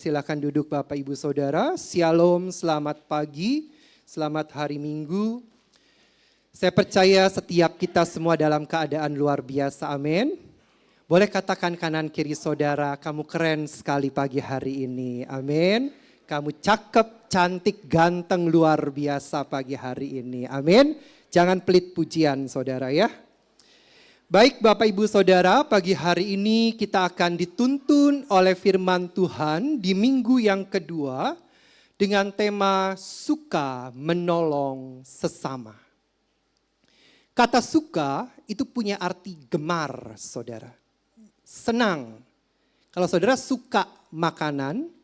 Silakan duduk Bapak Ibu Saudara. Shalom, selamat pagi, selamat hari Minggu. Saya percaya setiap kita semua dalam keadaan luar biasa, amin. Boleh katakan kanan kiri saudara, kamu keren sekali pagi hari ini, amin. Kamu cakep, cantik, ganteng, luar biasa pagi hari ini, amin. Jangan pelit pujian saudara ya. Baik Bapak Ibu Saudara, pagi hari ini kita akan dituntun oleh firman Tuhan di minggu yang kedua dengan tema suka menolong sesama. Kata suka itu punya arti gemar saudara, senang. Kalau saudara suka makanan,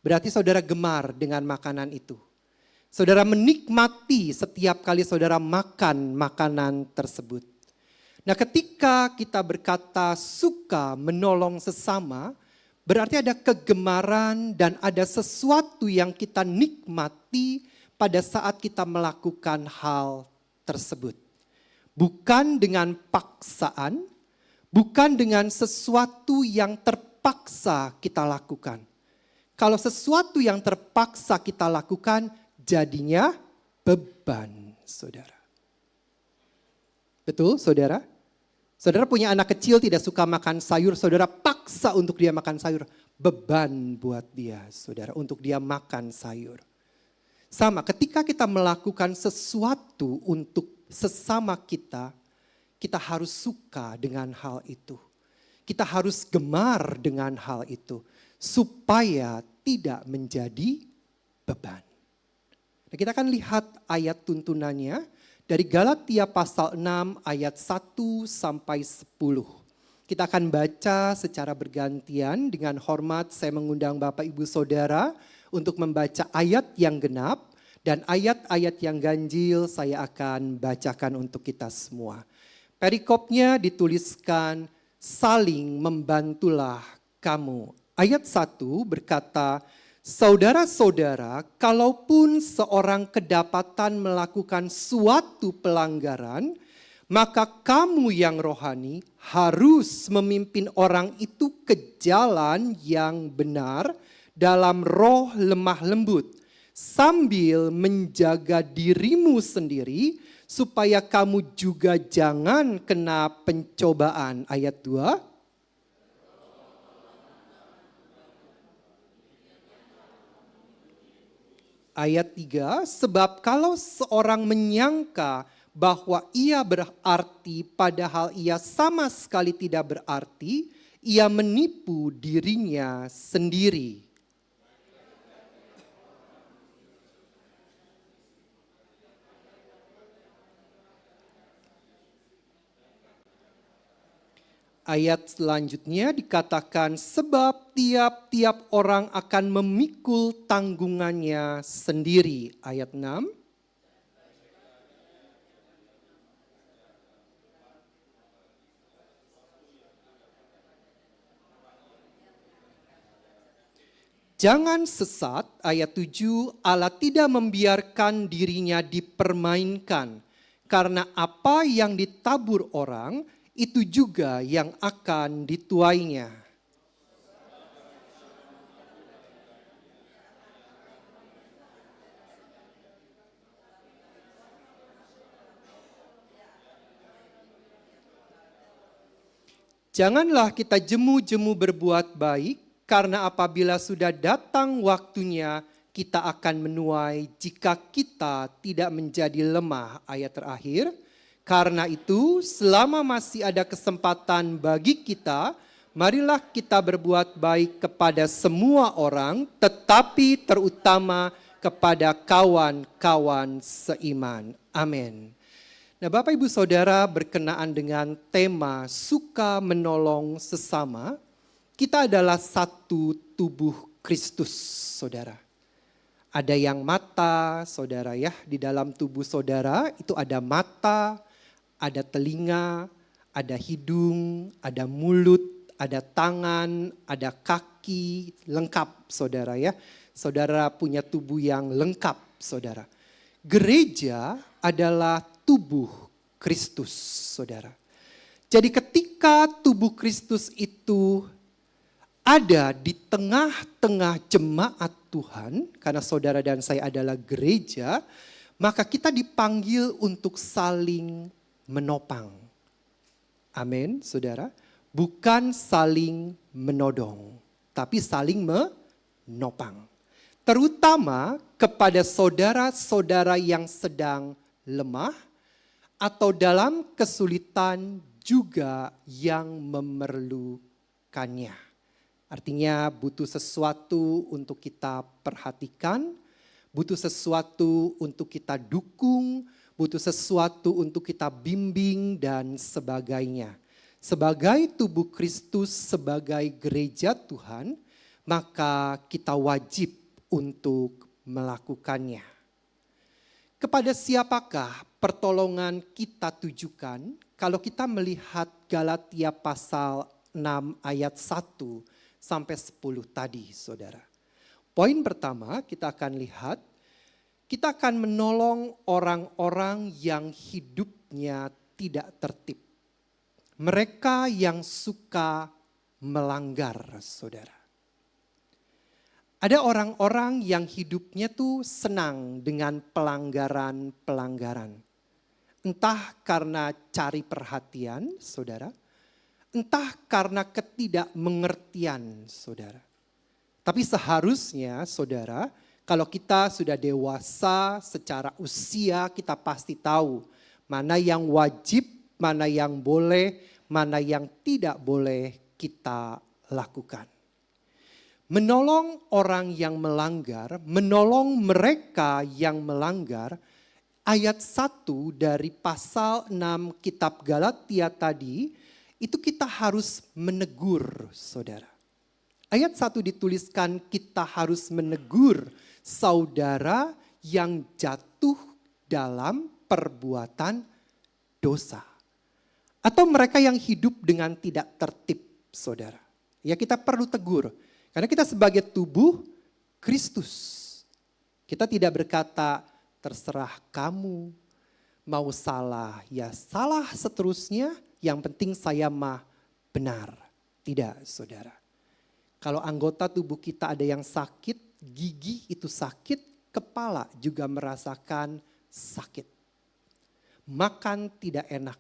berarti saudara gemar dengan makanan itu. Saudara menikmati setiap kali saudara makan makanan tersebut. Nah, ketika kita berkata suka menolong sesama, berarti ada kegemaran dan ada sesuatu yang kita nikmati pada saat kita melakukan hal tersebut. Bukan dengan paksaan, bukan dengan sesuatu yang terpaksa kita lakukan. Kalau sesuatu yang terpaksa kita lakukan, jadinya beban, saudara. Betul, saudara? Saudara punya anak kecil tidak suka makan sayur, saudara paksa untuk dia makan sayur. Beban buat dia, saudara, untuk dia makan sayur. Sama, ketika kita melakukan sesuatu untuk sesama kita, kita harus suka dengan hal itu. Kita harus gemar dengan hal itu, supaya tidak menjadi beban. Nah, kita akan lihat ayat tuntunannya. Dari Galatia pasal 6 ayat 1 sampai 10. Kita akan baca secara bergantian. Dengan hormat saya mengundang Bapak Ibu Saudara untuk membaca ayat yang genap. Dan ayat-ayat yang ganjil saya akan bacakan untuk kita semua. Perikopnya dituliskan, saling membantulah kamu. Ayat 1 berkata, saudara-saudara, kalaupun seorang kedapatan melakukan suatu pelanggaran, maka kamu yang rohani harus memimpin orang itu ke jalan yang benar dalam roh lemah lembut, sambil menjaga dirimu sendiri supaya kamu juga jangan kena pencobaan. Ayat 2. Ayat 3, sebab kalau seorang menyangka bahwa ia berarti padahal ia sama sekali tidak berarti, ia menipu dirinya sendiri. Ayat selanjutnya dikatakan sebab tiap-tiap orang akan memikul tanggungannya sendiri. Ayat 6. Jangan sesat, ayat 7, Allah tidak membiarkan dirinya dipermainkan. Karena apa yang ditabur orang, itu juga yang akan dituainya. Janganlah kita jemu-jemu berbuat baik, karena apabila sudah datang waktunya, kita akan menuai jika kita tidak menjadi lemah. Ayat terakhir. Karena itu, selama masih ada kesempatan bagi kita, marilah kita berbuat baik kepada semua orang, tetapi terutama kepada kawan-kawan seiman. Amin. Nah, Bapak Ibu Saudara, berkenaan dengan tema suka menolong sesama, kita adalah satu tubuh Kristus, saudara. Ada yang mata, saudara ya, di dalam tubuh saudara itu ada mata, ada telinga, ada hidung, ada mulut, ada tangan, ada kaki, lengkap saudara ya. Saudara punya tubuh yang lengkap saudara. Gereja adalah tubuh Kristus saudara. Jadi ketika tubuh Kristus itu ada di tengah-tengah jemaat Tuhan, karena saudara dan saya adalah gereja, maka kita dipanggil untuk saling menopang. Amin, saudara. Bukan saling menodong, tapi saling menopang. Terutama kepada saudara-saudara yang sedang lemah atau dalam kesulitan juga yang memerlukannya. Artinya butuh sesuatu untuk kita perhatikan, butuh sesuatu untuk kita dukung, butuh sesuatu untuk kita bimbing dan sebagainya. Sebagai tubuh Kristus, sebagai gereja Tuhan, maka kita wajib untuk melakukannya. Kepada siapakah pertolongan kita tujukan kalau kita melihat Galatia pasal 6 ayat 1 sampai 10 tadi, saudara. Poin pertama kita akan lihat, kita akan menolong orang-orang yang hidupnya tidak tertib. Mereka yang suka melanggar, saudara. Ada orang-orang yang hidupnya tuh senang dengan pelanggaran-pelanggaran. Entah karena cari perhatian, saudara. Entah karena ketidakmengertian, saudara. Tapi seharusnya, saudara, kalau kita sudah dewasa secara usia, kita pasti tahu mana yang wajib, mana yang boleh, mana yang tidak boleh kita lakukan. Menolong orang yang melanggar, menolong mereka yang melanggar, ayat 1 dari pasal 6 kitab Galatia tadi, itu kita harus menegur, saudara. Ayat 1 dituliskan kita harus menegur saudara yang jatuh dalam perbuatan dosa. Atau mereka yang hidup dengan tidak tertib, saudara. Ya, kita perlu tegur. Karena kita sebagai tubuh Kristus. Kita tidak berkata terserah kamu mau salah, ya salah seterusnya. Yang penting saya mah benar. Tidak, saudara. Kalau anggota tubuh kita ada yang sakit, gigi itu sakit, kepala juga merasakan sakit. Makan tidak enak.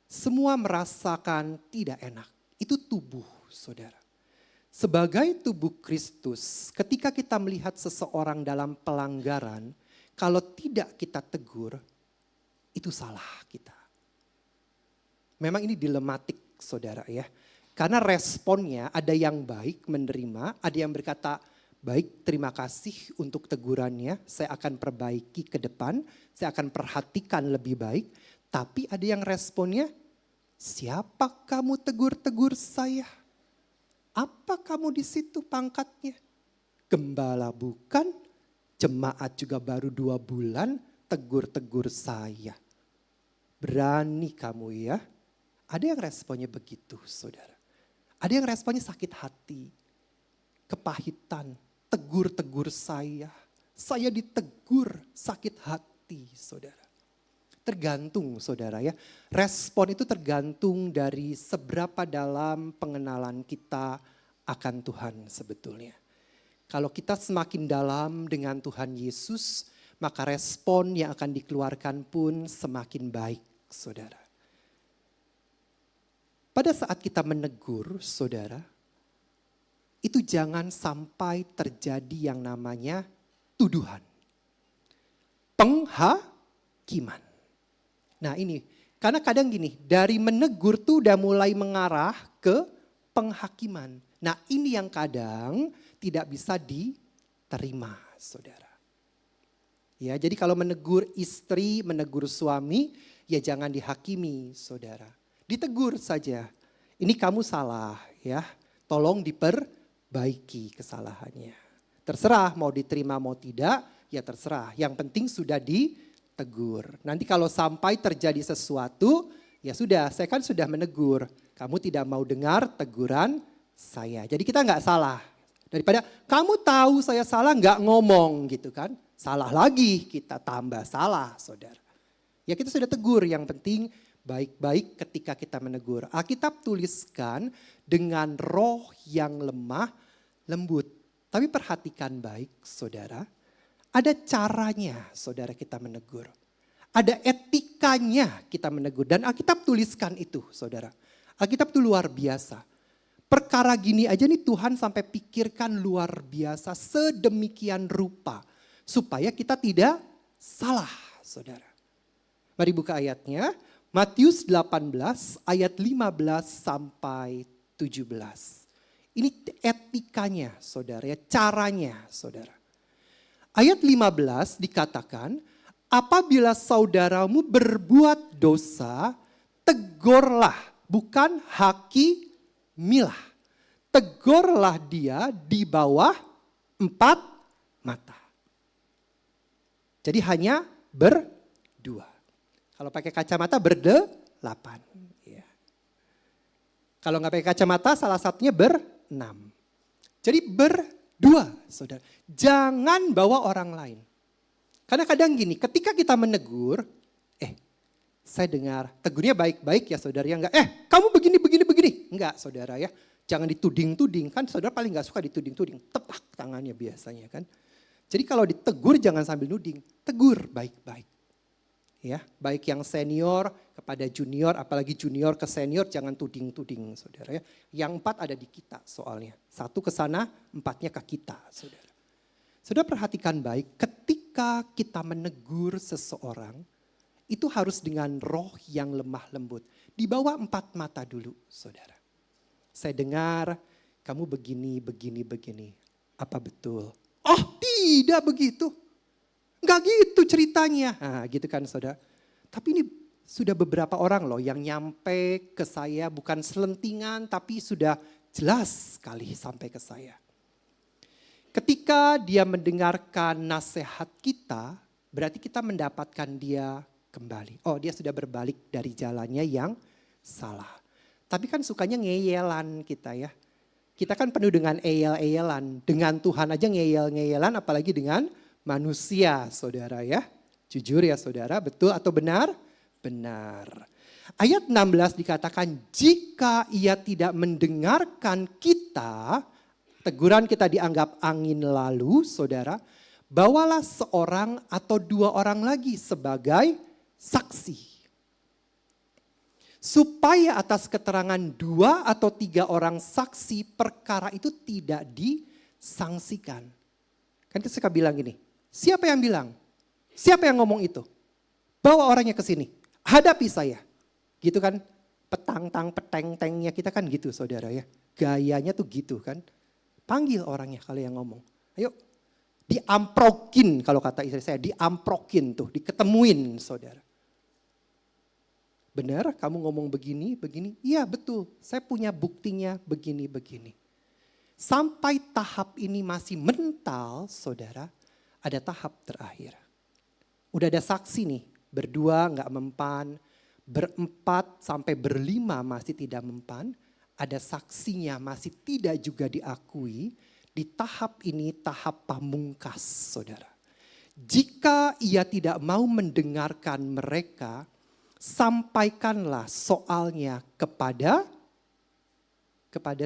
Semua merasakan tidak enak. Itu tubuh, saudara. Sebagai tubuh Kristus, ketika kita melihat seseorang dalam pelanggaran, kalau tidak kita tegur, itu salah kita. Memang ini dilematik, saudara ya. Karena responnya ada yang baik menerima, ada yang berkata, baik terima kasih untuk tegurannya, saya akan perbaiki ke depan, saya akan perhatikan lebih baik. Tapi ada yang responnya, siapa kamu tegur-tegur saya? Apa kamu di situ pangkatnya? Gembala bukan, jemaat juga baru 2 bulan, tegur-tegur saya. Berani kamu ya. Ada yang responnya begitu, saudara. Ada yang responnya sakit hati, kepahitan, tegur-tegur saya. Saya ditegur, sakit hati, saudara. Tergantung, saudara ya. Respon itu tergantung dari seberapa dalam pengenalan kita akan Tuhan sebetulnya. Kalau kita semakin dalam dengan Tuhan Yesus, maka respon yang akan dikeluarkan pun semakin baik, saudara. Pada saat kita menegur, saudara, itu jangan sampai terjadi yang namanya tuduhan. Penghakiman. Nah ini, karena kadang gini, dari menegur tuh udah mulai mengarah ke penghakiman. Nah ini yang kadang tidak bisa diterima, saudara. Ya, jadi kalau menegur istri, menegur suami, ya jangan dihakimi, saudara. Ditegur saja, ini kamu salah ya, tolong diperbaiki kesalahannya. Terserah mau diterima mau tidak, ya terserah. Yang penting sudah ditegur. Nanti kalau sampai terjadi sesuatu, ya sudah, saya kan sudah menegur. Kamu tidak mau dengar teguran saya. Jadi kita nggak salah. Daripada kamu tahu saya salah nggak ngomong gitu kan. Salah lagi, kita tambah salah, saudara. Ya kita sudah tegur, yang penting baik-baik ketika kita menegur. Alkitab tuliskan dengan roh yang lemah lembut. Tapi perhatikan baik saudara, ada caranya saudara kita menegur. Ada etikanya kita menegur. Dan Alkitab tuliskan itu saudara. Alkitab itu luar biasa. Perkara gini aja nih Tuhan sampai pikirkan luar biasa sedemikian rupa. Supaya kita tidak salah saudara. Mari buka ayatnya. Matius 18 ayat 15 sampai 17. Ini etikanya saudara ya, caranya saudara. Ayat 15 dikatakan, apabila saudaramu berbuat dosa, tegurlah, bukan hakimilah. Tegurlah dia di bawah 4 mata. Jadi hanya berdua. Kalau pakai kacamata berdelapan. Ya. Kalau nggak pakai kacamata salah satunya berenam. Jadi berdua saudara. Jangan bawa orang lain. Karena kadang gini, ketika kita menegur, saya dengar, tegurnya baik-baik ya saudara ya, enggak, kamu begini. Enggak saudara ya, jangan dituding-tuding, kan saudara paling gak suka dituding-tuding, tepak tangannya biasanya kan. Jadi kalau ditegur jangan sambil nuding, tegur baik-baik. Ya, baik yang senior kepada junior, apalagi junior ke senior jangan tuding-tuding saudara ya. Yang 4 ada di kita soalnya, 1 ke sana, 4-nya ke kita saudara. Saudara perhatikan baik, ketika kita menegur seseorang, itu harus dengan roh yang lemah lembut. Di bawah 4 mata dulu saudara. Saya dengar kamu begini. Apa betul? Oh tidak begitu. Enggak gitu ceritanya. Nah gitu kan saudara. Tapi ini sudah beberapa orang loh yang nyampe ke saya bukan selentingan tapi sudah jelas sekali sampai ke saya. Ketika dia mendengarkan nasihat kita, berarti kita mendapatkan dia kembali. Oh dia sudah berbalik dari jalannya yang salah. Tapi kan sukanya ngeyelan kita ya. Kita kan penuh dengan eyel-eyelan. Dengan Tuhan aja ngeyel-ngeyelan apalagi dengan manusia saudara ya. Jujur ya saudara, betul atau benar? Benar. Ayat 16 dikatakan jika ia tidak mendengarkan kita, teguran kita dianggap angin lalu saudara, bawalah seorang atau 2 orang lagi sebagai saksi. Supaya atas keterangan 2 atau 3 orang saksi perkara itu tidak disangsikan. Kan kita suka bilang gini, siapa yang bilang? Siapa yang ngomong itu? Bawa orangnya ke sini, hadapi saya. Gitu kan, petang-tang-peteng-tengnya kita kan gitu saudara ya. Gayanya tuh gitu kan. Panggil orangnya kalau yang ngomong. Ayo diamprokin kalau kata istri saya, diamprokin tuh, diketemuin saudara. Benar kamu ngomong begini. Iya betul, saya punya buktinya begini. Sampai tahap ini masih mental saudara, ada tahap terakhir. Udah ada saksi nih, 2 gak mempan, 4 sampai 5 masih tidak mempan. Ada saksinya masih tidak juga diakui. Di tahap ini tahap pamungkas saudara. Jika ia tidak mau mendengarkan mereka, sampaikanlah soalnya kepada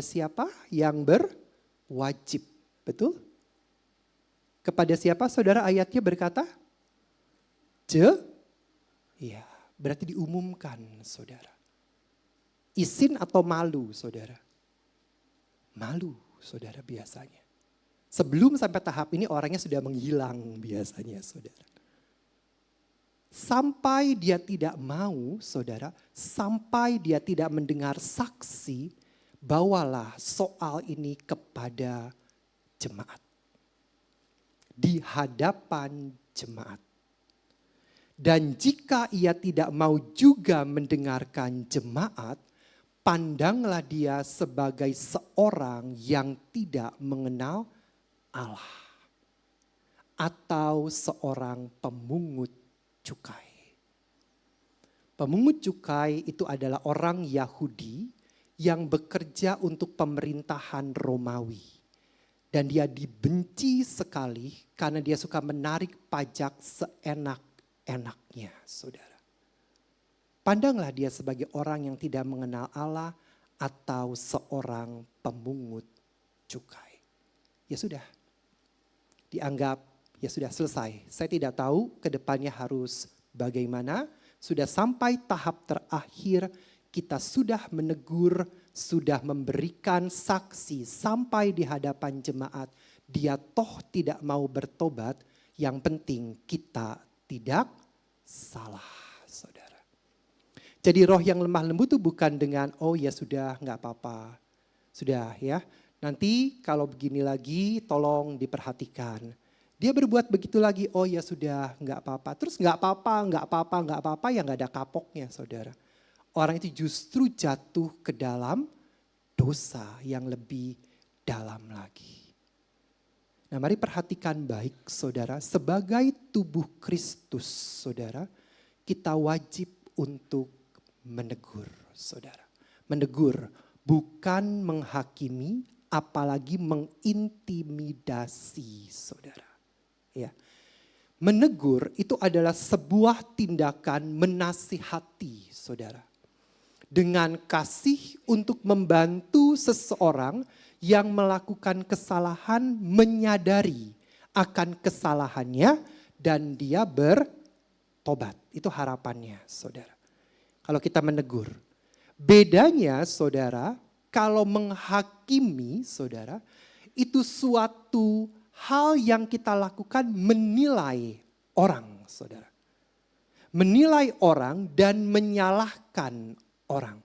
siapa yang berwajib. Betul? Kepada siapa saudara ayatnya berkata? Iya, berarti diumumkan saudara. Izin atau malu saudara? Malu saudara biasanya. Sebelum sampai tahap ini orangnya sudah menghilang biasanya saudara. Sampai dia tidak mau saudara, sampai dia tidak mendengar saksi, bawalah soal ini kepada jemaat. Di hadapan jemaat. Dan jika ia tidak mau juga mendengarkan jemaat, pandanglah dia sebagai seorang yang tidak mengenal Allah. Atau seorang pemungut cukai. Pemungut cukai itu adalah orang Yahudi yang bekerja untuk pemerintahan Romawi. Dan dia dibenci sekali karena dia suka menarik pajak seenak-enaknya, saudara. Pandanglah dia sebagai orang yang tidak mengenal Allah atau seorang pemungut cukai. Ya sudah, dianggap ya sudah selesai. Saya tidak tahu ke depannya harus bagaimana. Sudah sampai tahap terakhir, kita sudah menegur, sudah memberikan saksi sampai di hadapan jemaat. Dia toh tidak mau bertobat, yang penting kita tidak salah, saudara. Jadi roh yang lemah lembut itu bukan dengan, oh ya sudah nggak apa-apa. Sudah ya, nanti kalau begini lagi tolong diperhatikan. Dia berbuat begitu lagi, oh ya sudah nggak apa-apa. Terus nggak apa-apa, ya nggak ada kapoknya saudara. Orang itu justru jatuh ke dalam dosa yang lebih dalam lagi. Nah mari perhatikan baik saudara, sebagai tubuh Kristus saudara, kita wajib untuk menegur saudara. Menegur bukan menghakimi, apalagi mengintimidasi saudara. Ya. Menegur itu adalah sebuah tindakan menasihati saudara. Dengan kasih untuk membantu seseorang yang melakukan kesalahan menyadari akan kesalahannya dan dia bertobat. Itu harapannya saudara. Kalau kita menegur. Bedanya saudara, kalau menghakimi saudara, itu suatu hal yang kita lakukan menilai orang saudara. Menilai orang dan menyalahkan orang.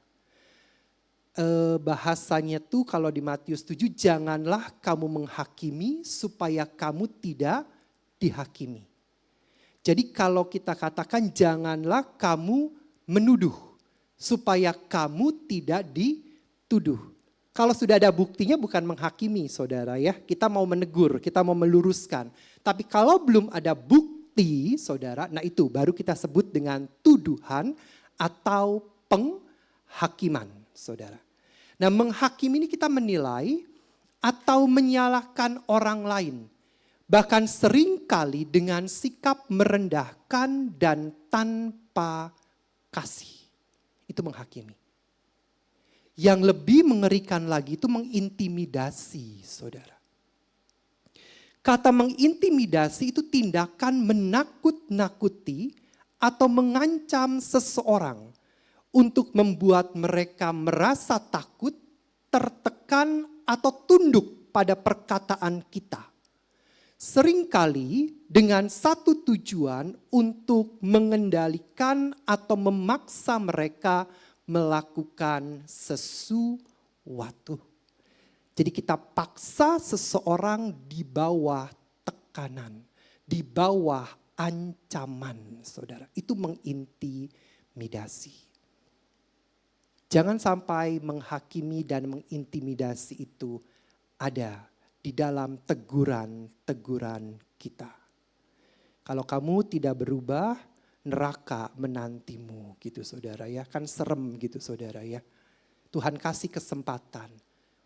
Bahasanya tuh kalau di Matius 7, janganlah kamu menghakimi supaya kamu tidak dihakimi. Jadi kalau kita katakan janganlah kamu menuduh supaya kamu tidak dituduh. Kalau sudah ada buktinya bukan menghakimi saudara ya. Kita mau menegur, kita mau meluruskan. Tapi kalau belum ada bukti saudara, nah itu baru kita sebut dengan tuduhan atau penghakiman saudara. Nah menghakimi ini kita menilai atau menyalahkan orang lain. Bahkan seringkali dengan sikap merendahkan dan tanpa kasih. Itu menghakimi. Yang lebih mengerikan lagi itu mengintimidasi saudara. Kata mengintimidasi itu tindakan menakut-nakuti atau mengancam seseorang untuk membuat mereka merasa takut, tertekan atau tunduk pada perkataan kita. Seringkali dengan satu tujuan untuk mengendalikan atau memaksa mereka melakukan sesuatu. Jadi kita paksa seseorang di bawah tekanan, di bawah ancaman saudara. Itu mengintimidasi. Jangan sampai menghakimi dan mengintimidasi itu ada di dalam teguran-teguran kita. Kalau kamu tidak berubah, neraka menantimu gitu saudara ya. Kan serem gitu saudara ya. Tuhan kasih kesempatan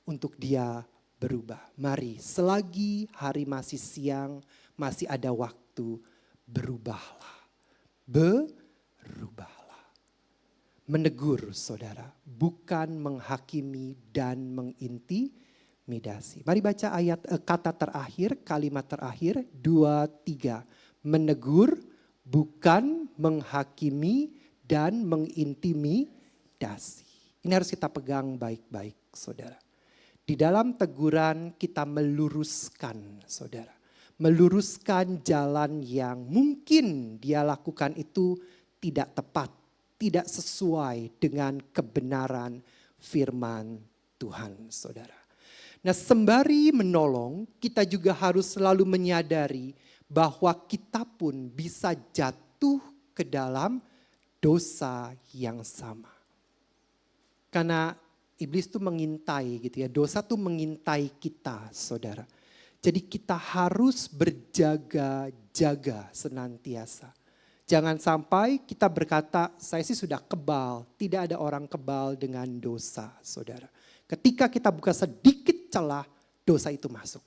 untuk dia berubah. Mari selagi hari masih siang, masih ada waktu, berubahlah. Berubahlah. Menegur saudara, bukan menghakimi dan mengintimidasi. Mari baca ayat kata terakhir, kalimat terakhir 2-3. Menegur, bukan menghakimi dan mengintimidasi. Ini harus kita pegang baik-baik saudara. Di dalam teguran kita meluruskan saudara. Meluruskan jalan yang mungkin dia lakukan itu tidak tepat. Tidak sesuai dengan kebenaran firman Tuhan saudara. Nah sembari menolong kita juga harus selalu menyadari bahwa kita pun bisa jatuh ke dalam dosa yang sama. Karena iblis tuh mengintai gitu ya. Dosa tuh mengintai kita saudara. Jadi kita harus berjaga-jaga senantiasa. Jangan sampai kita berkata, saya sih sudah kebal. Tidak ada orang kebal dengan dosa saudara. Ketika kita buka sedikit celah, dosa itu masuk.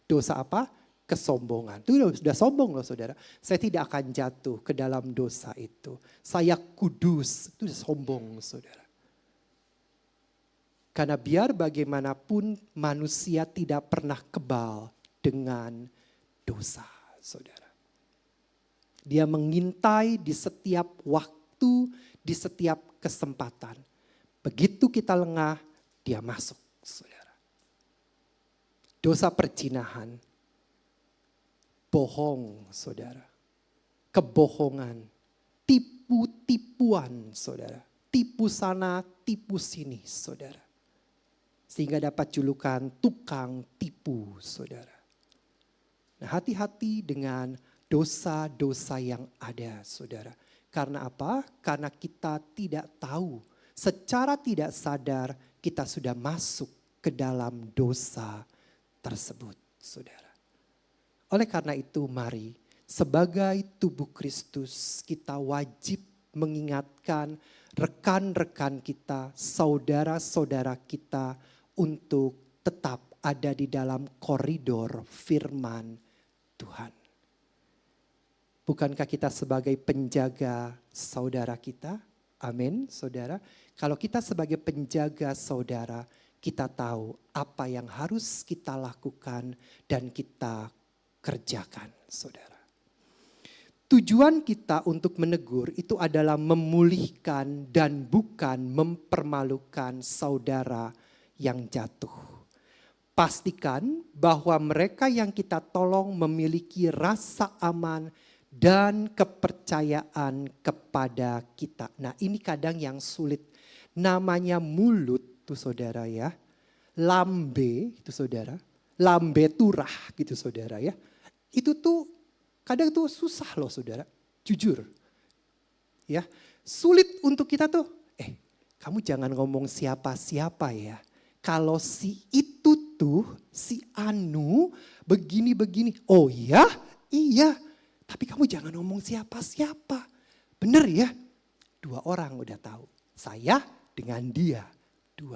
Dosa apa? kesombongan. Itu sudah sombong loh saudara. Saya tidak akan jatuh ke dalam dosa itu. Saya kudus, itu sombong saudara. Karena biar bagaimanapun manusia tidak pernah kebal dengan dosa saudara. Dia mengintai di setiap waktu, di setiap kesempatan. Begitu kita lengah, dia masuk saudara. Dosa perzinahan. Bohong, saudara. Kebohongan, tipu-tipuan, saudara. Tipu sana, tipu sini, saudara. Sehingga dapat julukan tukang tipu, saudara. Nah, hati-hati dengan dosa-dosa yang ada, saudara. Karena apa? Karena kita tidak tahu. Secara tidak sadar kita sudah masuk ke dalam dosa tersebut, saudara. Oleh karena itu mari sebagai tubuh Kristus kita wajib mengingatkan rekan-rekan kita, saudara-saudara kita untuk tetap ada di dalam koridor firman Tuhan. Bukankah kita sebagai penjaga saudara kita? Amin, saudara. Kalau kita sebagai penjaga saudara, kita tahu apa yang harus kita lakukan dan kita kerjakan, saudara. Tujuan kita untuk menegur itu adalah memulihkan dan bukan mempermalukan saudara yang jatuh. Pastikan bahwa mereka yang kita tolong memiliki rasa aman dan kepercayaan kepada kita. Nah, ini kadang yang sulit. Namanya mulut tuh saudara ya. Lambe itu saudara. Lambe turah gitu saudara ya. Itu tuh kadang tuh susah loh saudara, jujur. Ya, sulit untuk kita tuh, kamu jangan ngomong siapa-siapa ya. Kalau si itu tuh, si Anu begini-begini. Oh iya, iya. Tapi kamu jangan ngomong siapa-siapa. Bener ya? 2 orang udah tahu. Saya dengan dia, 2.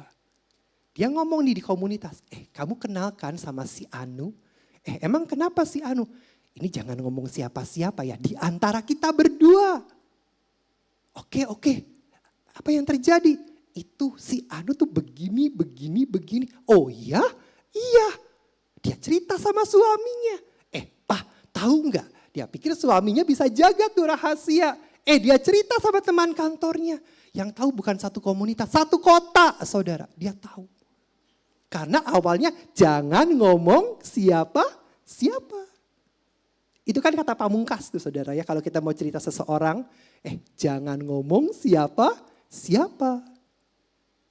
Dia ngomong nih di komunitas, kamu kenalkan sama si Anu. Emang kenapa si Anu? Ini jangan ngomong siapa-siapa ya, di antara kita berdua. Oke. Apa yang terjadi? Itu si Anu tuh begini. Oh iya? Iya. Dia cerita sama suaminya. Pak, tahu nggak? Dia pikir suaminya bisa jaga tuh rahasia. Dia cerita sama teman kantornya. Yang tahu bukan satu komunitas, satu kota, saudara. Dia tahu. Karena awalnya jangan ngomong siapa. Itu kan kata Pamungkas tuh saudara ya. Kalau kita mau cerita seseorang, jangan ngomong siapa.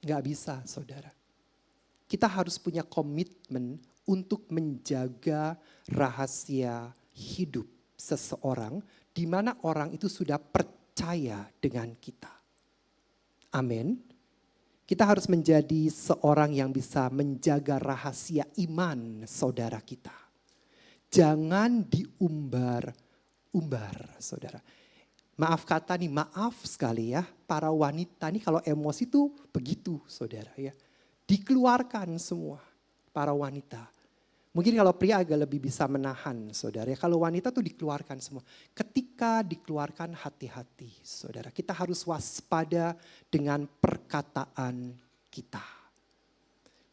Gak bisa saudara. Kita harus punya komitmen untuk menjaga rahasia hidup seseorang. Di mana orang itu sudah percaya dengan kita. Amin. Kita harus menjadi seorang yang bisa menjaga rahasia iman saudara kita. Jangan diumbar-umbar saudara. Maaf kata nih, maaf sekali ya. Para wanita nih kalau emosi tuh begitu saudara ya. Dikeluarkan semua para wanita. Mungkin kalau pria agak lebih bisa menahan saudara ya. Kalau wanita tuh dikeluarkan semua. Ketika dikeluarkan hati-hati saudara. Kita harus waspada dengan perkataan kita.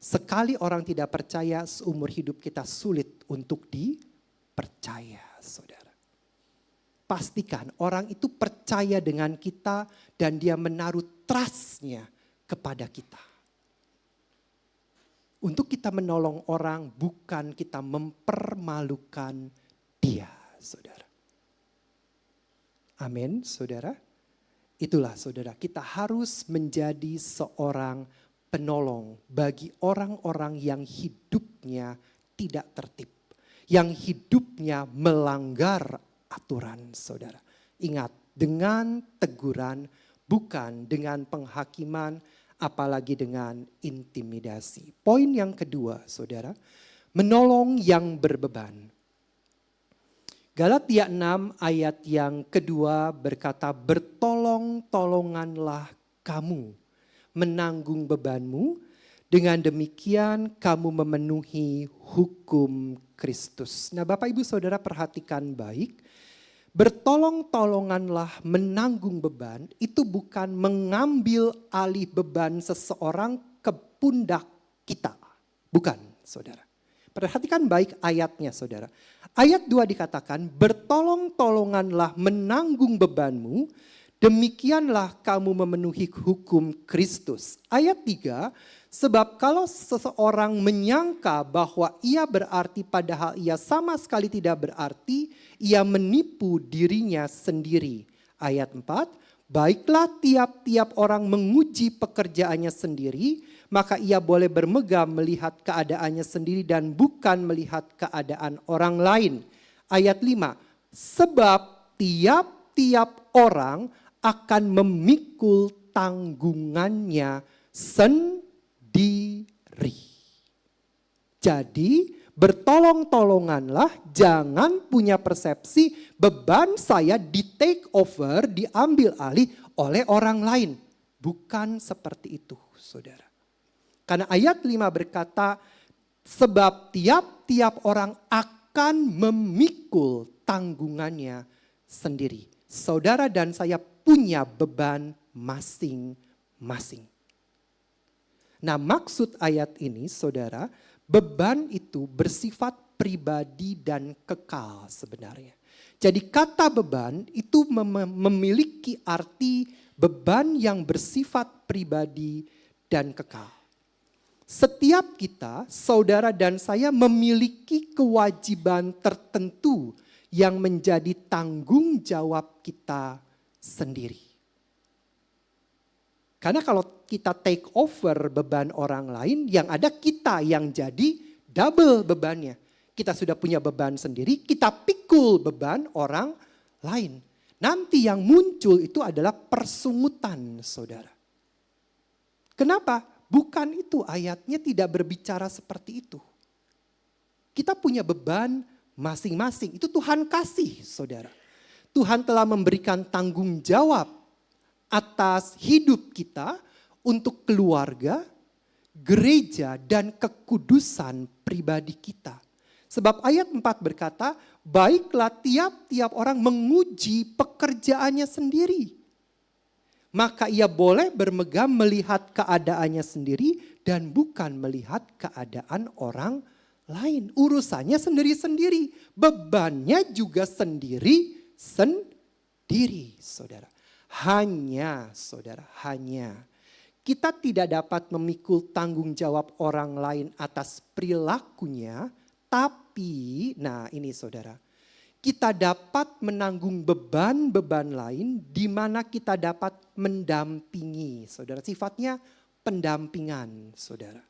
Sekali orang tidak percaya seumur hidup kita sulit untuk dipercaya saudara. Pastikan orang itu percaya dengan kita dan dia menaruh trust-nya kepada kita. Untuk kita menolong orang bukan kita mempermalukan dia, saudara. Amin, saudara. Itulah saudara, kita harus menjadi seorang penolong bagi orang-orang yang hidupnya tidak tertib. Yang hidupnya melanggar aturan, saudara. Ingat, dengan teguran bukan dengan penghakiman, apalagi dengan intimidasi. Poin yang kedua, saudara, menolong yang berbeban. Galatia 6 ayat yang kedua berkata, bertolong-tolonganlah kamu menanggung bebanmu Dengan demikian kamu memenuhi hukum Kristus. Nah Bapak Ibu Saudara perhatikan baik. Bertolong-tolonganlah menanggung beban itu bukan mengambil alih beban seseorang ke pundak kita. Bukan saudara. Perhatikan baik ayatnya saudara. Ayat 2 dikatakan bertolong-tolonganlah menanggung bebanmu. Demikianlah kamu memenuhi hukum Kristus. Ayat 3, sebab kalau seseorang menyangka bahwa ia berarti padahal ia sama sekali tidak berarti, ia menipu dirinya sendiri. Ayat 4, baiklah tiap-tiap orang menguji pekerjaannya sendiri, maka ia boleh bermegah melihat keadaannya sendiri dan bukan melihat keadaan orang lain. Ayat 5, sebab tiap-tiap orang akan memikul tanggungannya sendiri. Jadi bertolong-tolonganlah, jangan punya persepsi beban saya di take over, diambil alih oleh orang lain. Bukan seperti itu saudara. Karena ayat 5 berkata, sebab tiap-tiap orang akan memikul tanggungannya sendiri. Saudara dan saya punya beban masing-masing. Nah maksud ayat ini saudara, beban itu bersifat pribadi dan kekal sebenarnya. Jadi kata beban itu memiliki arti beban yang bersifat pribadi dan kekal. Setiap kita, saudara dan saya memiliki kewajiban tertentu yang menjadi tanggung jawab kita sendiri. Karena kalau kita take over beban orang lain, yang ada kita yang jadi double bebannya. Kita sudah punya beban sendiri, kita pikul beban orang lain. Nanti yang muncul itu adalah persungutan saudara. Kenapa? Bukan itu ayatnya tidak berbicara seperti itu. Kita punya beban masing-masing, itu Tuhan kasih saudara. Tuhan telah memberikan tanggung jawab atas hidup kita untuk keluarga, gereja, dan kekudusan pribadi kita. Sebab ayat 4 berkata, baiklah tiap-tiap orang menguji pekerjaannya sendiri. Maka ia boleh bermegah melihat keadaannya sendiri dan bukan melihat keadaan orang lain. Urusannya sendiri-sendiri, bebannya juga sendiri-sendiri, saudara. Hanya kita tidak dapat memikul tanggung jawab orang lain atas perilakunya, tapi nah ini saudara, kita dapat menanggung beban-beban lain di mana kita dapat mendampingi saudara. Sifatnya pendampingan saudara.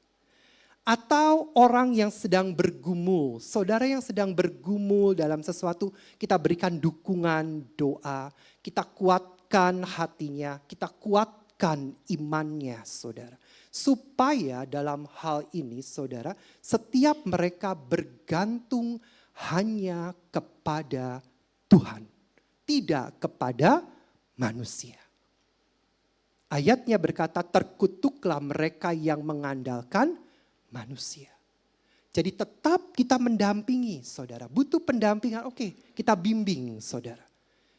Atau orang yang sedang bergumul, saudara yang sedang bergumul dalam sesuatu, kita berikan dukungan doa, kita kuatkan hatinya, kita kuatkan imannya saudara. Supaya dalam hal ini saudara, setiap mereka bergantung hanya kepada Tuhan, tidak kepada manusia. Ayatnya berkata, terkutuklah mereka yang mengandalkan manusia. Jadi tetap kita mendampingi saudara. Butuh pendampingan, oke, kita bimbing saudara.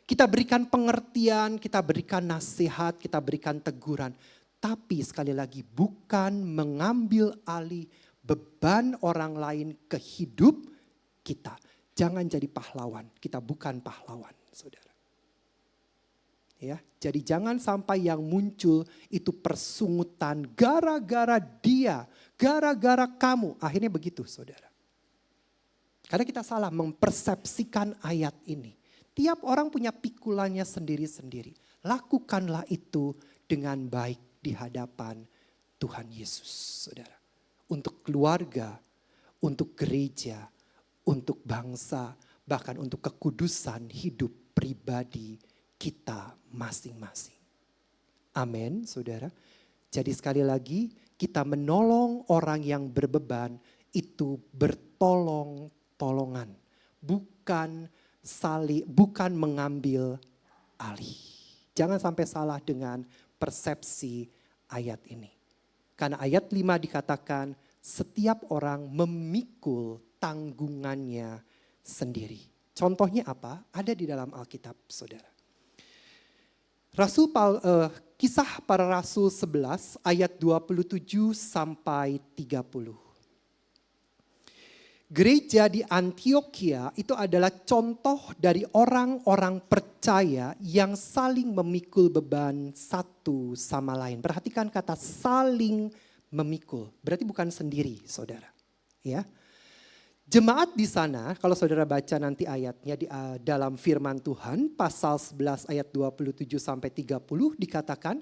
Kita berikan pengertian, kita berikan nasihat, kita berikan teguran. Tapi sekali lagi bukan mengambil alih beban orang lain ke hidup kita. Jangan jadi pahlawan, kita bukan pahlawan saudara. Ya, jadi jangan sampai yang muncul itu persungutan gara-gara dia, gara-gara kamu. Akhirnya begitu saudara. Karena kita salah mempersepsikan ayat ini. Tiap orang punya pikulannya sendiri-sendiri. Lakukanlah itu dengan baik di hadapan Tuhan Yesus saudara. Untuk keluarga, untuk gereja, untuk bangsa, bahkan untuk kekudusan hidup pribadi kita masing-masing. Amin, saudara. Jadi sekali lagi kita menolong orang yang berbeban itu bertolong-tolongan, bukan mengambil alih. Jangan sampai salah dengan persepsi ayat ini. Karena ayat 5 dikatakan setiap orang memikul tanggungannya sendiri. Contohnya apa? Ada di dalam Alkitab, saudara. Kisah para Rasul 11 ayat 27 sampai 30. Gereja di Antioquia itu adalah contoh dari orang-orang percaya yang saling memikul beban satu sama lain. Perhatikan kata saling memikul, berarti bukan sendiri, saudara. Ya, jemaat di sana, kalau saudara baca nanti ayatnya di dalam firman Tuhan, pasal 11 ayat 27 sampai 30 dikatakan,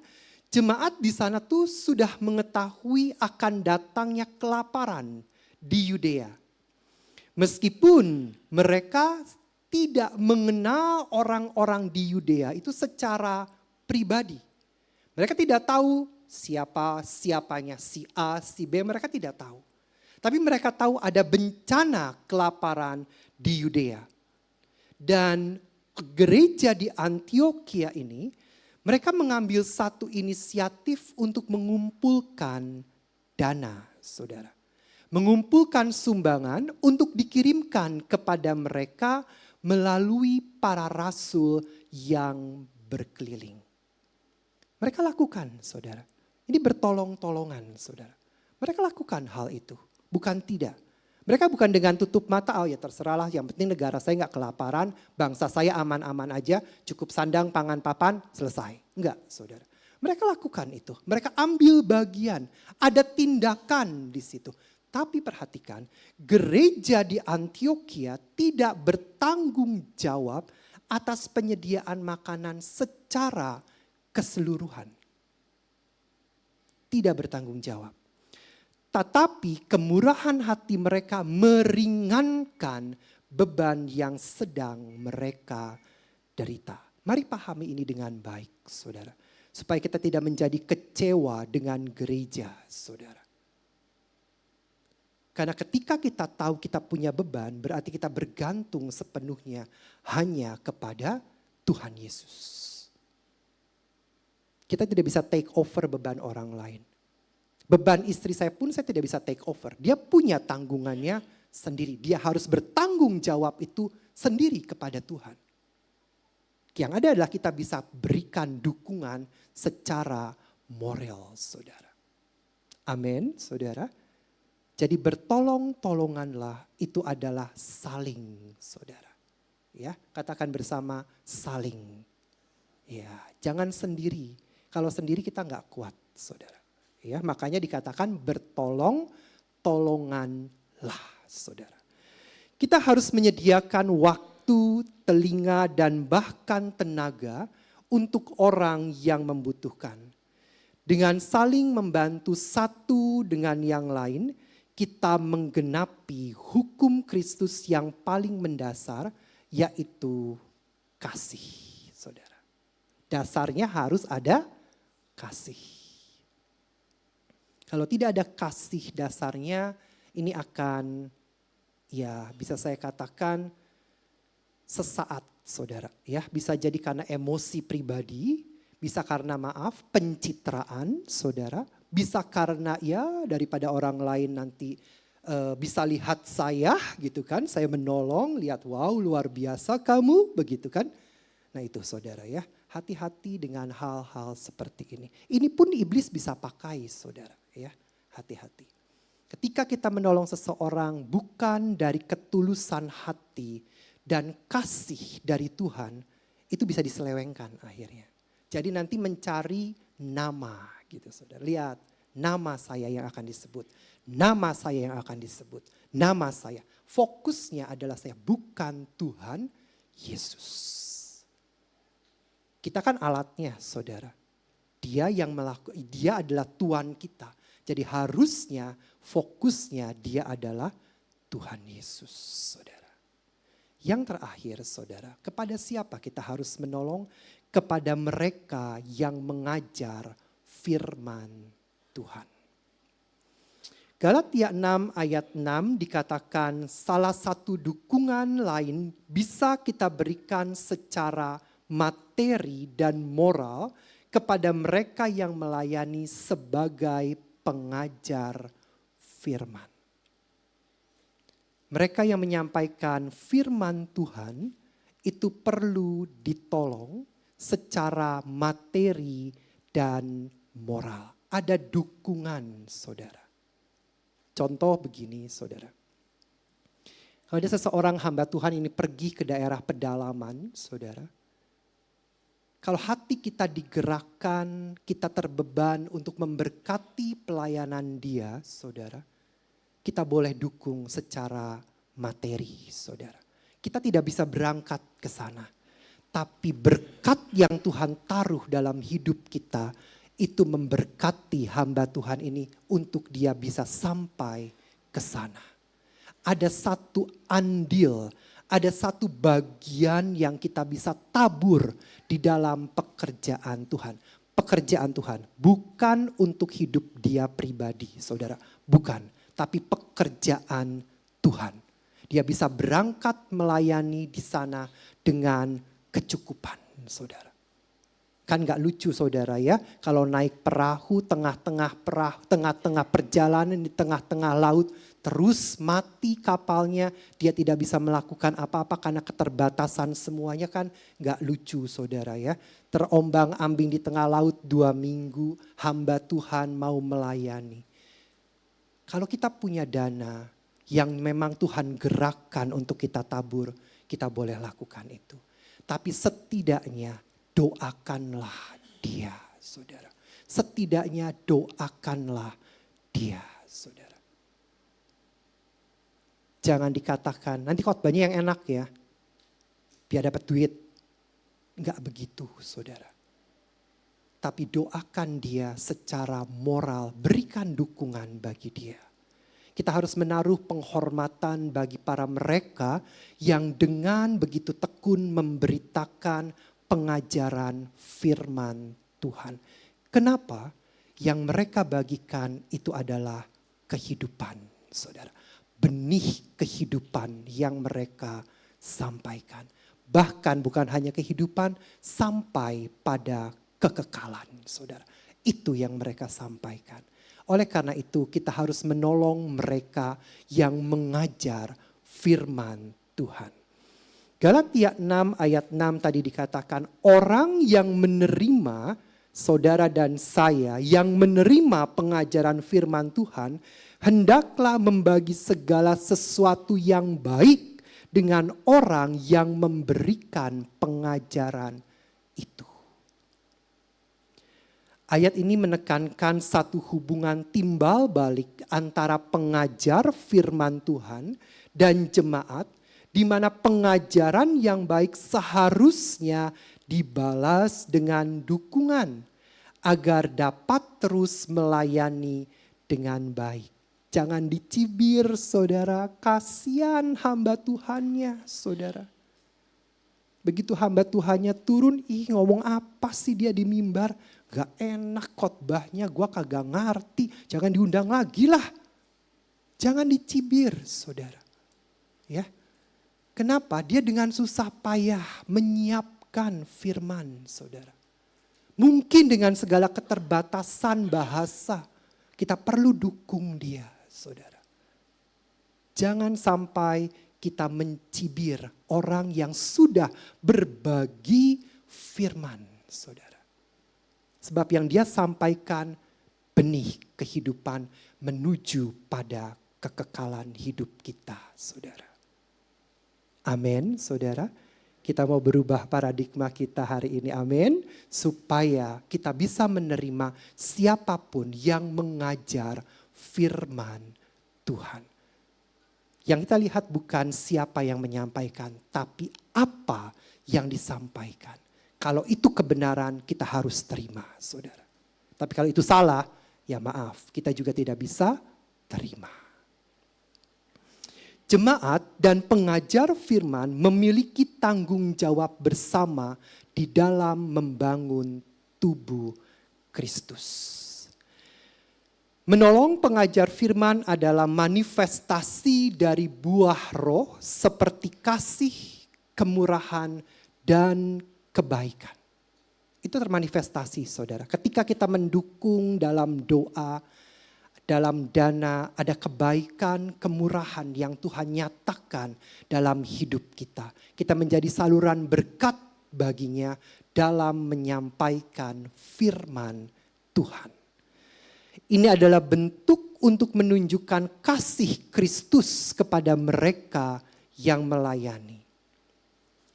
jemaat di sana tuh sudah mengetahui akan datangnya kelaparan di Yudea. Meskipun mereka tidak mengenal orang-orang di Yudea itu secara pribadi. Mereka tidak tahu siapanya si A, si B, mereka tidak tahu. Tapi mereka tahu ada bencana kelaparan di Yudea. Dan gereja di Antioquia ini, mereka mengambil satu inisiatif untuk mengumpulkan dana, saudara. Mengumpulkan sumbangan untuk dikirimkan kepada mereka melalui para rasul yang berkeliling. Mereka lakukan, saudara. Ini bertolong-tolongan, saudara. Mereka lakukan hal itu, bukan tidak. Mereka bukan dengan tutup mata, oh ya terserahlah, yang penting negara saya nggak kelaparan, bangsa saya aman-aman aja, cukup sandang, pangan, papan, selesai. Enggak, saudara. Mereka lakukan itu, mereka ambil bagian, ada tindakan di situ. Tapi perhatikan, gereja di Antioquia tidak bertanggung jawab atas penyediaan makanan secara keseluruhan. Tidak bertanggung jawab. Tetapi kemurahan hati mereka meringankan beban yang sedang mereka derita. Mari pahami ini dengan baik, saudara. Supaya kita tidak menjadi kecewa dengan gereja, saudara. Karena ketika kita tahu kita punya beban, berarti kita bergantung sepenuhnya hanya kepada Tuhan Yesus. Kita tidak bisa take over beban orang lain. Beban istri saya pun saya tidak bisa take over. Dia punya tanggungannya sendiri. Dia harus bertanggung jawab itu sendiri kepada Tuhan. Yang ada adalah kita bisa berikan dukungan secara moral, saudara. Amin, saudara. Jadi bertolong-tolonganlah itu adalah saling, saudara. Ya, katakan bersama saling. Ya, jangan sendiri. Kalau sendiri kita nggak kuat, saudara. Ya, makanya dikatakan bertolong-tolonganlah, saudara. Kita harus menyediakan waktu, telinga, dan bahkan tenaga untuk orang yang membutuhkan. Dengan saling membantu satu dengan yang lain, kita menggenapi hukum Kristus yang paling mendasar, yaitu kasih, saudara. Dasarnya harus ada kasih. Kalau tidak ada kasih dasarnya, ini akan, ya bisa saya katakan, sesaat, saudara. Ya, bisa jadi karena emosi pribadi, bisa karena maaf, pencitraan, saudara. Bisa karena ya daripada orang lain nanti bisa lihat saya gitu kan. Saya menolong, lihat wow luar biasa kamu begitu kan. Nah itu saudara ya, hati-hati dengan hal-hal seperti ini. Ini pun iblis bisa pakai saudara ya, hati-hati. Ketika kita menolong seseorang bukan dari ketulusan hati dan kasih dari Tuhan, itu bisa diselewengkan akhirnya. Jadi nanti mencari nama gitu saudara. Lihat, nama saya yang akan disebut. Nama saya yang akan disebut. Nama saya. Fokusnya adalah saya, bukan Tuhan Yesus. Kita kan alatnya saudara. Dia adalah Tuhan kita. Jadi harusnya fokusnya dia adalah Tuhan Yesus saudara. Yang terakhir saudara, kepada siapa kita harus menolong? Kepada mereka yang mengajar firman Tuhan. Galatia 6 ayat 6 dikatakan salah satu dukungan lain bisa kita berikan secara materi dan moral kepada mereka yang melayani sebagai pengajar firman. Mereka yang menyampaikan firman Tuhan itu perlu ditolong secara materi dan moral. Ada dukungan, saudara. Contoh begini, saudara. Kalau ada seseorang hamba Tuhan ini pergi ke daerah pedalaman, saudara. Kalau hati kita digerakkan, kita terbeban untuk memberkati pelayanan dia, saudara. Kita boleh dukung secara materi, saudara. Kita tidak bisa berangkat ke sana. Tapi berkat yang Tuhan taruh dalam hidup kita, itu memberkati hamba Tuhan ini untuk dia bisa sampai ke sana. Ada satu andil, ada satu bagian yang kita bisa tabur di dalam pekerjaan Tuhan. Pekerjaan Tuhan bukan untuk hidup dia pribadi, saudara. Bukan. Tapi pekerjaan Tuhan. Dia bisa berangkat melayani di sana dengan kecukupan, saudara. Kan gak lucu, saudara, ya, kalau naik perahu tengah-tengah perjalanan di tengah-tengah laut, terus mati kapalnya, dia tidak bisa melakukan apa-apa karena keterbatasan semuanya, kan gak lucu, saudara, ya. Terombang-ambing di tengah laut 2 minggu, hamba Tuhan mau melayani. Kalau kita punya dana yang memang Tuhan gerakkan untuk kita tabur, kita boleh lakukan itu. Tapi setidaknya doakanlah dia, saudara. Setidaknya doakanlah dia, saudara. Jangan dikatakan, nanti khotbahnya yang enak ya, biar dapat duit. Enggak begitu, saudara. Tapi doakan dia secara moral, berikan dukungan bagi dia. Kita harus menaruh penghormatan bagi para mereka yang dengan begitu tekun memberitakan pengajaran firman Tuhan. Kenapa? Yang mereka bagikan itu adalah kehidupan, saudara. Benih kehidupan yang mereka sampaikan. Bahkan bukan hanya kehidupan, sampai pada kekekalan, saudara. Itu yang mereka sampaikan. Oleh karena itu kita harus menolong mereka yang mengajar firman Tuhan. Galatia 6 ayat 6 tadi dikatakan, orang yang menerima, saudara dan saya, yang menerima pengajaran firman Tuhan, hendaklah membagi segala sesuatu yang baik dengan orang yang memberikan pengajaran itu. Ayat ini menekankan satu hubungan timbal balik antara pengajar firman Tuhan dan jemaat, di mana pengajaran yang baik seharusnya dibalas dengan dukungan agar dapat terus melayani dengan baik. Jangan dicibir, saudara, kasihan hamba Tuhannya, saudara. Begitu hamba Tuhannya turun, ngomong apa sih dia di mimbar? Gak enak khotbahnya, gue kagak ngerti. Jangan diundang lagi lah. Jangan dicibir, saudara. Ya, kenapa? Dia dengan susah payah menyiapkan firman, saudara. Mungkin dengan segala keterbatasan bahasa, kita perlu dukung dia, saudara. Jangan sampai kita mencibir orang yang sudah berbagi firman, saudara. Sebab yang dia sampaikan benih kehidupan menuju pada kekekalan hidup kita, saudara. Amin, saudara. Kita mau berubah paradigma kita hari ini, amin. Supaya kita bisa menerima siapapun yang mengajar firman Tuhan. Yang kita lihat bukan siapa yang menyampaikan, tapi apa yang disampaikan. Kalau itu kebenaran, kita harus terima, saudara. Tapi kalau itu salah, ya maaf, kita juga tidak bisa terima. Jemaat dan pengajar firman memiliki tanggung jawab bersama di dalam membangun tubuh Kristus. Menolong pengajar firman adalah manifestasi dari buah roh seperti kasih, kemurahan, dan kebaikan. Itu termanifestasi, saudara. Ketika kita mendukung dalam doa, dalam dana, ada kebaikan, kemurahan yang Tuhan nyatakan dalam hidup kita. Kita menjadi saluran berkat baginya dalam menyampaikan firman Tuhan. Ini adalah bentuk untuk menunjukkan kasih Kristus kepada mereka yang melayani.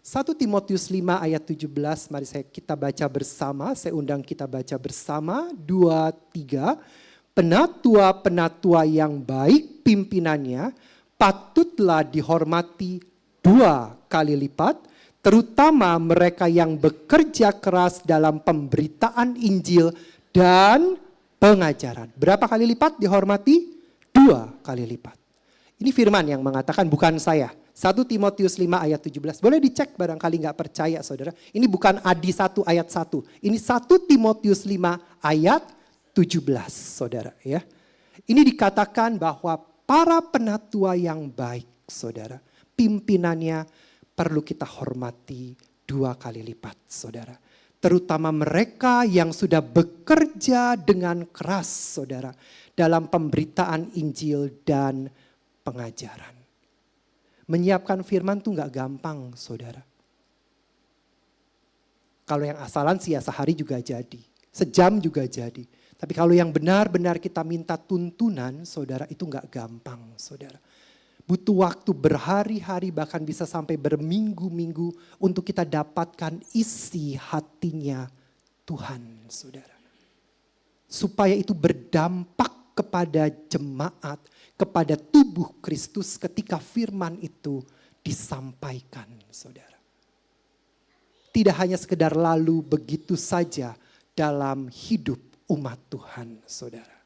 1 Timotius 5 ayat 17, mari kita baca bersama, saya undang kita baca bersama, 2, 3. Penatua-penatua yang baik pimpinannya patutlah dihormati 2 kali lipat, terutama mereka yang bekerja keras dalam pemberitaan Injil dan pengajaran. Berapa kali lipat dihormati? 2 kali lipat. Ini firman yang mengatakan, bukan saya. 1 Timotius 5 ayat 17. Boleh dicek barangkali nggak percaya saudara. Ini bukan Adi 1 ayat 1. Ini 1 Timotius 5 ayat 17 saudara ya. Ini dikatakan bahwa para penatua yang baik saudara. Pimpinannya perlu kita hormati 2 kali lipat saudara. Terutama mereka yang sudah bekerja dengan keras saudara. Dalam pemberitaan Injil dan pengajaran. Menyiapkan firman tuh gak gampang saudara. Kalau yang asalan sih ya sehari juga jadi. Sejam juga jadi. Tapi kalau yang benar-benar kita minta tuntunan saudara itu gak gampang saudara. Butuh waktu berhari-hari bahkan bisa sampai berminggu-minggu untuk kita dapatkan isi hatinya Tuhan saudara. Supaya itu berdampak kepada jemaat, kepada tubuh Kristus ketika firman itu disampaikan saudara. Tidak hanya sekedar lalu begitu saja dalam hidup umat Tuhan saudara.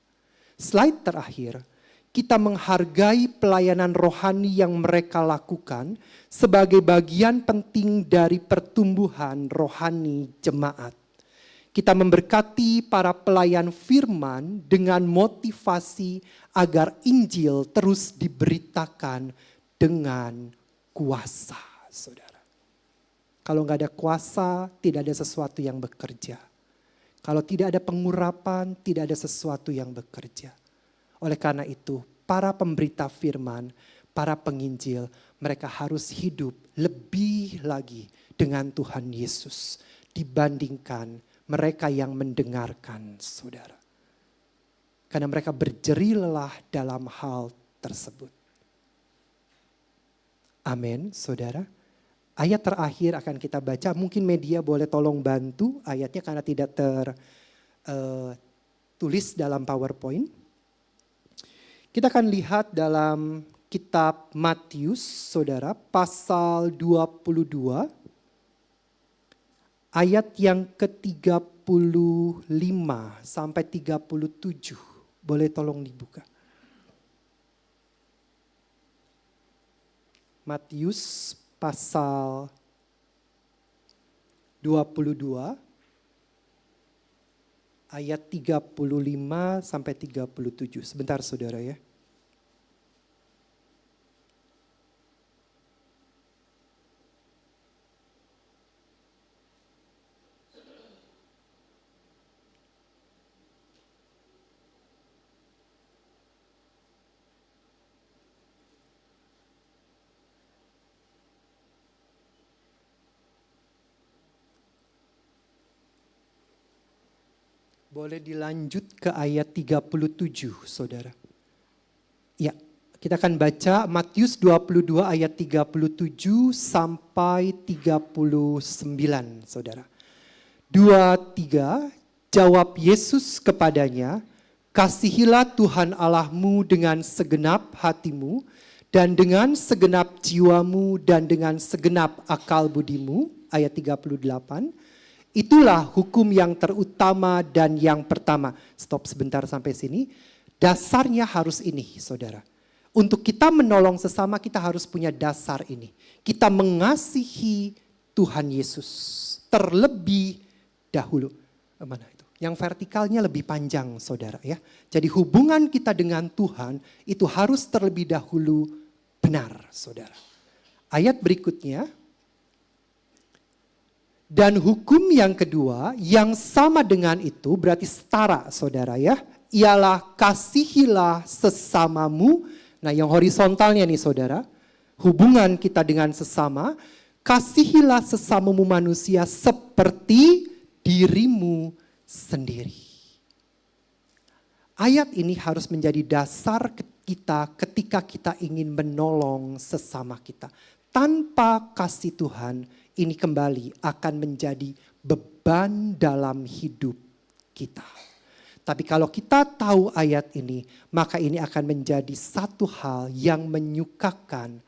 Slide terakhir, kita menghargai pelayanan rohani yang mereka lakukan sebagai bagian penting dari pertumbuhan rohani jemaat. Kita memberkati para pelayan firman dengan motivasi agar Injil terus diberitakan dengan kuasa, saudara. Kalau nggak ada kuasa, tidak ada sesuatu yang bekerja. Kalau tidak ada pengurapan, tidak ada sesuatu yang bekerja. Oleh karena itu, para pemberita firman, para penginjil, mereka harus hidup lebih lagi dengan Tuhan Yesus dibandingkan mereka yang mendengarkan saudara. Karena mereka berjerih lelah dalam hal tersebut. Amin saudara. Ayat terakhir akan kita baca. Mungkin media boleh tolong bantu ayatnya karena tidak tertulis dalam PowerPoint. Kita akan lihat dalam kitab Matius saudara pasal 22. Ayat yang ke-35 sampai 37. Boleh tolong dibuka. Matius pasal 22 ayat 35 sampai 37. Sebentar saudara ya. Boleh dilanjut ke ayat 37, saudara. Ya, kita akan baca Matius 22 ayat 37 sampai 39, saudara. 2, 3, jawab Yesus kepadanya, kasihilah Tuhan Allahmu dengan segenap hatimu, dan dengan segenap jiwamu, dan dengan segenap akal budimu, ayat 38. Itulah hukum yang terutama dan yang pertama. Stop sebentar sampai sini. Dasarnya harus ini, saudara. Untuk kita menolong sesama, kita harus punya dasar ini. Kita mengasihi Tuhan Yesus terlebih dahulu. Mana itu? Yang vertikalnya lebih panjang, saudara ya. Jadi hubungan kita dengan Tuhan itu harus terlebih dahulu benar, saudara. Ayat berikutnya. Dan hukum yang kedua yang sama dengan itu berarti setara saudara ya. ialah kasihilah sesamamu. Nah, yang horizontalnya nih saudara, hubungan kita dengan sesama, kasihilah sesamamu manusia seperti dirimu sendiri. Ayat ini harus menjadi dasar kita ketika kita ingin menolong sesama kita. Tanpa kasih Tuhan, ini kembali akan menjadi beban dalam hidup kita. Tapi kalau kita tahu ayat ini, maka ini akan menjadi satu hal yang menyukakan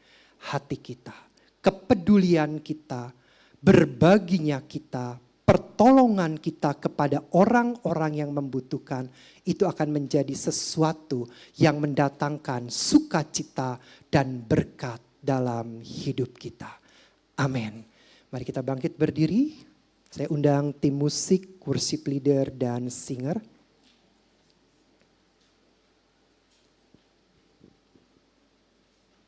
hati kita. Kepedulian kita, berbaginya kita, pertolongan kita kepada orang-orang yang membutuhkan, itu akan menjadi sesuatu yang mendatangkan sukacita dan berkat dalam hidup kita. Amin. Mari kita bangkit berdiri. Saya undang tim musik, worship leader, dan singer.